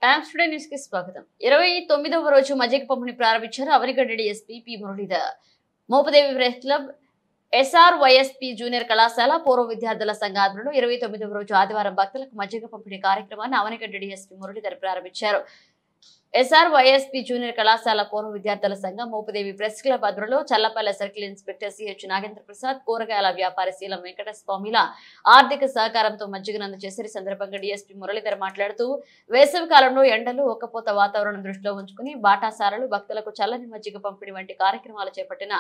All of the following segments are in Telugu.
టైమ్స్ టుడే న్యూస్ కి స్వాగతం. 29వ రోజు మజ్జిగ పంపిణీ ప్రారంభించారు Avanigadda DSP P Muralidhar. Mopidevi press club, SRYSP junior కళాశాల పూర్వ విద్యార్థుల సంఘ ఆధ్వర్యంలో 29వ రోజు ఆదివారం భక్తులకు మజ్జిగ పంపిణీ కార్యక్రమాన్ని అవనిగడ్డ డీఎస్పీ మురళీధర్ ప్రారంభించారు. SRYSP జూనియర్ కళాశాల పూర్వ విద్యార్థుల సంఘం మోపదేవి ప్రెస్ క్లబ్ ఆధ్వర్యంలో Challapalli circle inspector CH Nagendra Prasad, కూరగాయల వ్యాపారి శీలం వెంకటస్వామిల ఆర్థిక సహకారంతో మజ్జిగను అందజేశారు. ఈ సందర్భంగా డీఎస్పీ మురళీధర్ మాట్లాడుతూ వేసవి కాలంలో ఎండలు ఒక్కపోత వాతావరణం దృష్టిలో ఉంచుకుని బాటాసారలు భక్తులకు చల్లని మజ్జిగ పంపిణీ వంటి కార్యక్రమాలు చేపట్టిన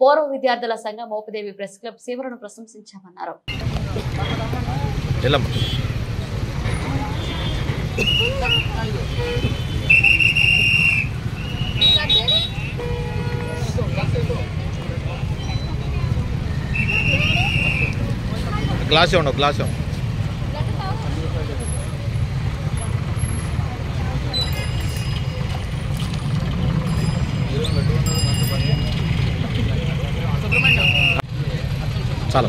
పూర్వ విద్యార్థుల సంఘం మోపదేవి ప్రెస్ క్లబ్ సేవలను ప్రశంసించామన్నారు. గ్లాస్ ఇవ్వండి, గ్లాస్ ఇవ్వండి. చాలా